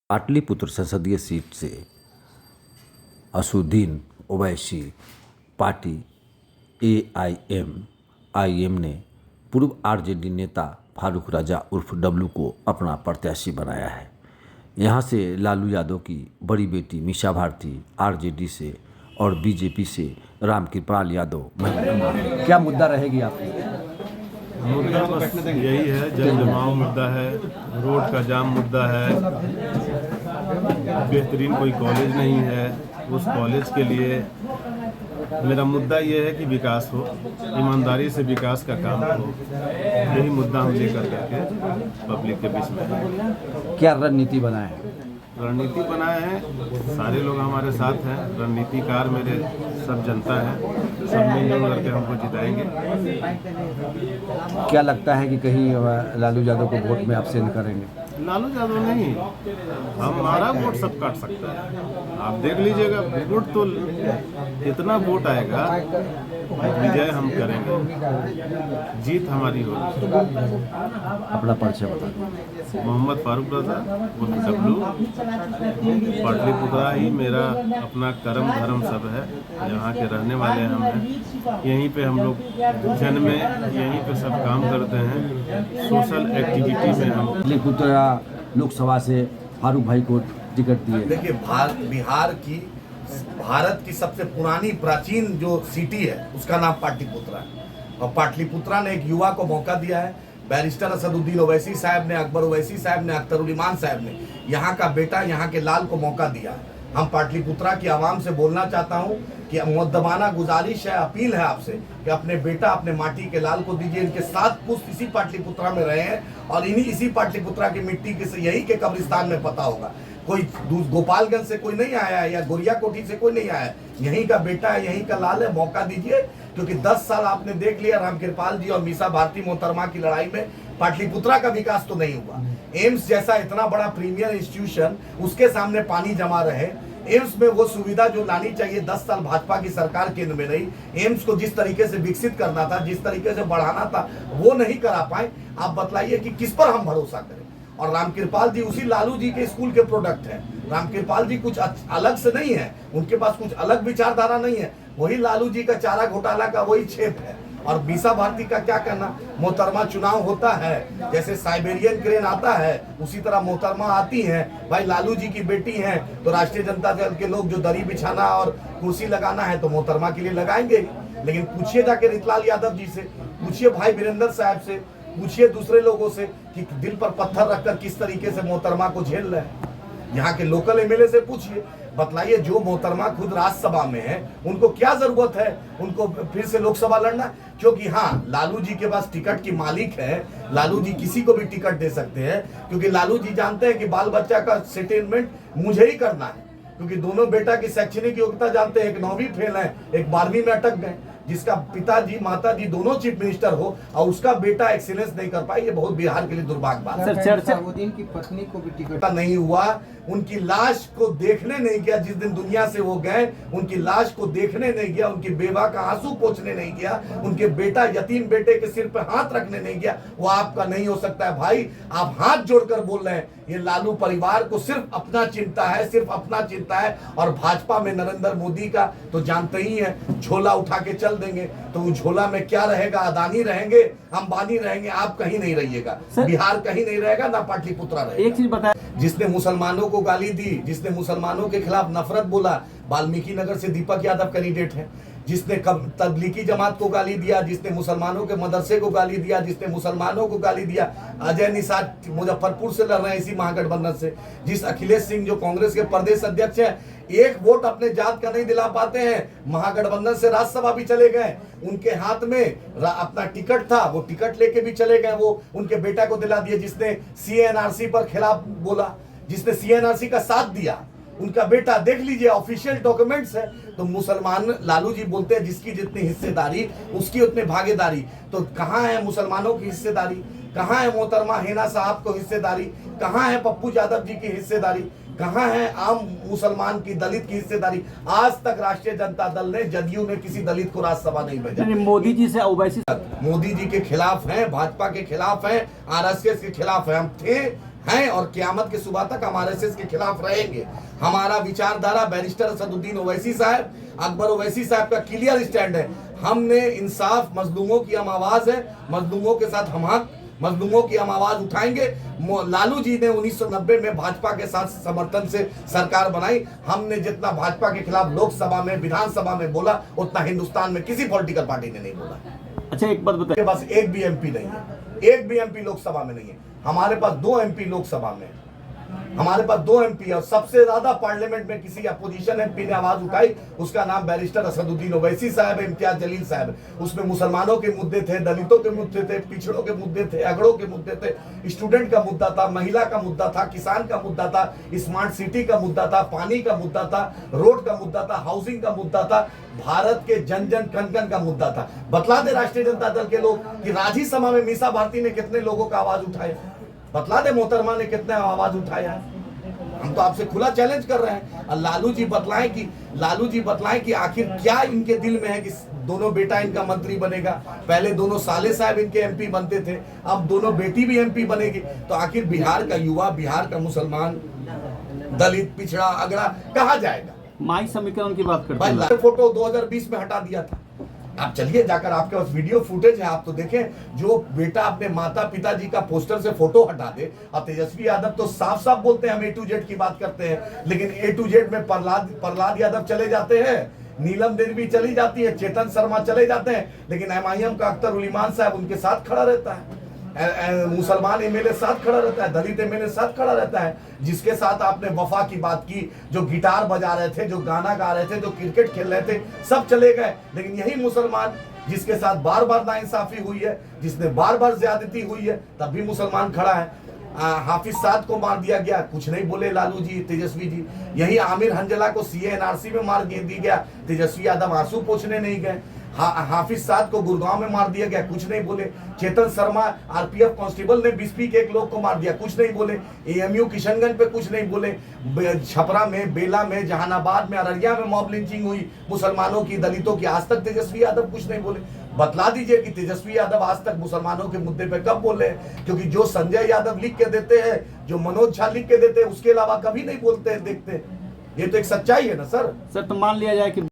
पाटलिपुत्र संसदीय सीट से Asaduddin Owaisi party AIM ने पूर्व आरजेडी नेता फारूक रजा उर्फ डब्लू को अपना प्रत्याशी बनाया है। यहाँ से लालू यादव की बड़ी बेटी मीसा भारती आरजेडी से और बीजेपी से रामकृपाल यादव। क्या मुद्दा रहेगी आपकी? मुद्दा बस यही है, जल जमाव मुद्दा है, रोड का जाम मुद्दा है, बेहतरीन कोई कॉलेज नहीं है, उस कॉलेज के लिए मेरा मुद्दा ये है कि विकास हो, ईमानदारी से विकास का काम हो। यही मुद्दा हम लेकर करके पब्लिक के बीच में। क्या रणनीति बनाए? रणनीति बनाए हैं, सारे लोग हमारे साथ हैं, रणनीतिकार मेरे सब जनता है, सब मिलजुल करके हमको जिताएंगे। क्या लगता है कि कहीं लालू यादव को वोट में एब्सेंट करेंगे? लालू यादव नहीं, हमारा वोट सब काट सकता है। आप देख लीजिएगा, वोट तो इतना वोट आएगा, विजय हम करेंगे, जीत हमारी होगी। अपना परिचय बता। मोहम्मद फारूक रजा उर्फ डब्लू, पाटलिपुत्रा ही मेरा अपना कर्म धर्म सब है। यहाँ के रहने वाले हम हैं, यहीं पे हम लोग जन्मे, यहीं पे सब काम करते हैं, सोशल एक्टिविटी में हम। पाटलिपुत्रा लोकसभा से फारूक भाई को टिकट दिए। देखिए, बिहार की भारत की सबसे पुरानी प्राचीन जो सिटी है उसका नाम पाटलिपुत्रा है, और पाटलिपुत्रा ने एक युवा को मौका दिया है। बैरिस्टर असदुद्दीन ओवैसी साहब ने, अकबर ओवैसी साहब ने, अख्तरुल इमान साहब ने यहाँ का बेटा, यहाँ के लाल को मौका दिया है। हम पाटलिपुत्रा की आवाम से बोलना चाहता हूँ कि मुद्दमाना गुजारिश है, अपील है आपसे कि अपने बेटा, अपने माटी के लाल को दीजिए। इनके 7 पुश्त इसी पाटलिपुत्रा में रहे हैं और इसी पाटलिपुत्रा की मिट्टी के से यही के कब्रिस्तान में पता होगा। कोई गोपालगंज से कोई नहीं आया है या गोरिया कोठी से कोई नहीं आया है, यहीं का बेटा है, यहीं का लाल है। मौका दीजिए, क्योंकि 10 साल आपने देख लिया रामकृपाल जी और मीसा भारती मोहतरमा की लड़ाई में पाटलिपुत्रा का विकास तो नहीं हुआ। एम्स जैसा इतना बड़ा प्रीमियर इंस्टीट्यूशन, उसके सामने पानी जमा रहे। एम्स में वो सुविधा जो लानी चाहिए, 10 साल भाजपा की सरकार केंद्र में रही। एम्स को जिस तरीके से विकसित करना था, जिस तरीके से बढ़ाना था, वो नहीं करा पाए। आप बतलाइए कि किस पर हम भरोसा करें। और रामकृपाल जी उसी लालू जी के स्कूल के प्रोडक्ट हैं। रामकृपाल जी कुछ अलग से नहीं है, उनके पास कुछ अलग विचारधारा नहीं है, वही लालू जी का चारा घोटाला का वही छेप है। और मीसा भारती का क्या कहना, मोहतरमा चुनाव होता है, जैसे साइबेरियन क्रेन आता है उसी तरह मोहतरमा आती हैं। भाई लालू जी की बेटी हैं तो राष्ट्रीय जनता दल के लोग जो दरी बिछाना और कुर्सी लगाना है तो मोहतरमा के लिए लगाएंगे। लेकिन पूछिए जाके रितलाल यादव जी से, पूछिए भाई वीरेंद्र साहब से, पूछिए दूसरे लोगों से कि दिल पर पत्थर रखकर किस तरीके से मोहतरमा को झेल रहे हैं। यहाँ के लोकल MLA से पूछिए, बतलाइए जो मोहतरमा खुद राज्यसभा में है उनको क्या जरूरत है उनको फिर से लोकसभा लड़ना। क्योंकि हाँ, लालू जी के पास टिकट की मालिक है, लालू जी किसी को भी टिकट दे सकते हैं, क्योंकि लालू जी जानते हैं कि बाल बच्चा का सेटलमेंट मुझे ही करना है। क्योंकि दोनों बेटा की शैक्षणिक योग्यता जानते हैं, एक 9वीं फेल है, एक 12वीं में अटक गए। जिसका पिताजी माताजी दोनों चीफ मिनिस्टर हो और उसका बेटा एक्सीलेंस नहीं कर पाए, ये बहुत बिहार के लिए दुर्भाग्य बात है। सलाउद्दीन की पत्नी को भी टिकट नहीं हुआ, उनकी लाश को देखने नहीं गया। जिस दिन दुनिया से वो गए, उनकी लाश को देखने नहीं गया, उनकी बेवा का आंसू पोंछने नहीं गया, उनके बेटा यतीम बेटे के सिर पर हाथ रखने नहीं गया। वो आपका नहीं हो सकता है भाई। आप हाथ जोड़कर बोल रहे हैं, ये लालू परिवार को सिर्फ अपना चिंता है, सिर्फ अपना चिंता है। और भाजपा में नरेंद्र मोदी का तो जानते ही है, झोला उठा के चल देंगे। तो उस झोला में क्या रहेगा? अदानी रहेंगे, अंबानी रहेंगे, आप कहीं नहीं रहिएगा। बिहार कहीं नहीं रहेगा, ना पाटलिपुत्रा रहेगा। एक चीज बताया, जिसने मुसलमानों को गाली दी, जिसने मुसलमानों के खिलाफ नफरत बोला, वाल्मीकि नगर से दीपक यादव कैंडिडेट है। जिसने तबलीगी जमात को गाली दिया, जिसने मुसलमानों के मदरसे को गाली दिया, जिसने मुसलमानों को गाली दिया, अजय निषाद मुजफ्फरपुर से लड़ रहे हैं इसी महागठबंधन से। जिस अखिलेश सिंह जो कांग्रेस के प्रदेश अध्यक्ष हैं, एक वोट अपने जात का नहीं दिला पाते हैं, महागठबंधन से राज्यसभा भी चले गए। उनके हाथ में अपना टिकट था, वो टिकट लेके भी चले गए, वो उनके बेटा को दिला दिए। जिसने CNRC पर खिलाफ बोला, जिसने CNRC का साथ दिया, उनका बेटा, देख लीजिए ऑफिशियल डॉक्यूमेंट्स है। तो मुसलमान लालू जी बोलते हैं जिसकी जितनी हिस्सेदारी उसकी उतनी भागीदारी। तो कहाँ है मुसलमानों की हिस्सेदारी? कहाँ है मोहतरमा हिना साहब को हिस्सेदारी? कहाँ है पप्पू यादव जी की हिस्सेदारी? कहाँ है आम मुसलमान की, दलित की हिस्सेदारी? आज तक राष्ट्रीय जनता दल ने, जदयू ने किसी दलित को राज्यसभा नहीं भेजा। मोदी जी से ओवैसी मोदी जी के खिलाफ हैं, भाजपा के खिलाफ हैं, RSS के खिलाफ हैं। हम थे, हैं और क़यामत के सुबह तक हम आरएसएस के खिलाफ रहेंगे। हमारा विचारधारा बैरिस्टर असदुद्दीन ओवैसी साहब, अकबर ओवैसी साहब का क्लियर स्टैंड है। हमने इंसाफ, मजलूमों की हम आवाज़ है, मजलूमों के साथ हम हक, मजलूमों की हम आवाज़ उठाएंगे। लालू जी ने 1990 में भाजपा के साथ समर्थन से सरकार बनाई। हमने जितना भाजपा के खिलाफ लोकसभा में, विधानसभा में बोला, उतना हिंदुस्तान में किसी पॉलिटिकल पार्टी ने नहीं बोला। अच्छा, एक बात बताइए, के पास एक भी एमपी नहीं है, एक भी एमपी लोकसभा में नहीं है। हमारे पास 2 एमपी लोकसभा में, हमारे पास 2 एमपी, और सबसे ज्यादा पार्लियामेंट में किसी अपोजिशन एमपी ने आवाज उठाई, उसका नाम बैरिस्टर असदुद्दीन ओवैसी साहब, इम्तियाज जलील साहब। उसमें मुसलमानों के मुद्दे थे, दलितों के मुद्दे थे, पिछड़ों के मुद्दे थे, अगड़ों के मुद्दे थे, स्टूडेंट का मुद्दा था, महिला का मुद्दा था, किसान का मुद्दा था, स्मार्ट सिटी का मुद्दा था, पानी का मुद्दा था, रोड का मुद्दा था, हाउसिंग का मुद्दा था, भारत के जन जन कण कण का मुद्दा था। बतला दे राष्ट्रीय जनता दल के लोग कि राज्यसभा में मीसा भारती ने कितने लोगों का आवाज उठाया, बतला दे मोहतरमा ने कितने आवाज उठाया। हम तो आपसे खुला चैलेंज कर रहे हैं। और लालू जी बतलाएं कि आखिर क्या इनके दिल में है कि दोनों बेटा इनका मंत्री बनेगा। पहले दोनों साले साहब इनके एमपी बनते थे, अब दोनों बेटी भी एमपी बनेगी। तो आखिर बिहार का युवा, बिहार का मुसलमान, दलित, पिछड़ा, अगड़ा कहाँ जाएगा? माई समीकरण की बात करते भाई हैं। फोटो 2020 में हटा दिया था। आप चलिए जाकर, आपके पास वीडियो फुटेज है, आप तो देखें। जो बेटा अपने माता पिताजी का पोस्टर से फोटो हटा दे। और तेजस्वी यादव तो साफ साफ बोलते हैं हम A to Z की बात करते हैं, लेकिन A to Z में प्रहलाद यादव चले जाते हैं, नीलम देवी चली जाती है, चेतन शर्मा चले जाते हैं, लेकिन MIM का अख्तर उल ईमान साहब उनके साथ खड़ा रहता है। मुसलमान एमएलए साथ खड़ा रहता है, दलित एमएलए साथ खड़ा रहता है। जिसके साथ आपने वफा की बात की, जो गिटार बजा रहे थे, जो गाना गा रहे थे, जो क्रिकेट खेल रहे थे, सब चले गए। लेकिन यही मुसलमान जिसके साथ बार बार नाइंसाफी हुई है, जिसने बार बार ज्यादती हुई है, तब भी मुसलमान खड़ा है। हाफिज साद को मार दिया गया, कुछ नहीं बोले लालू जी, तेजस्वी जी। यही आमिर हंजला को CA NRC में मार दी गया, तेजस्वी यादव आंसू पोंछने नहीं गए। हाफिज साद को गुड़गांव में मार दिया गया, कुछ नहीं बोले। चेतन शर्मा RPF कांस्टेबल ने बिस्पी के एक लोग को मार दिया, कुछ नहीं बोले। AMU किशनगंज पे कुछ नहीं बोले। छपरा में, बेला में, जहानाबाद में, अररिया में मॉब लिंचिंग हुई मुसलमानों की, दलितों की, आज तक तेजस्वी यादव कुछ नहीं बोले। बतला दीजिए कि तेजस्वी यादव आज तक मुसलमानों के मुद्दे पे कब बोले हैं? क्योंकि जो संजय यादव लिख के देते हैं, जो मनोज झा लिख के देते हैं, उसके अलावा कभी नहीं बोलते हैं, देखते हैं। ये तो एक सच्चाई है ना सर। तो मान लिया जाए कि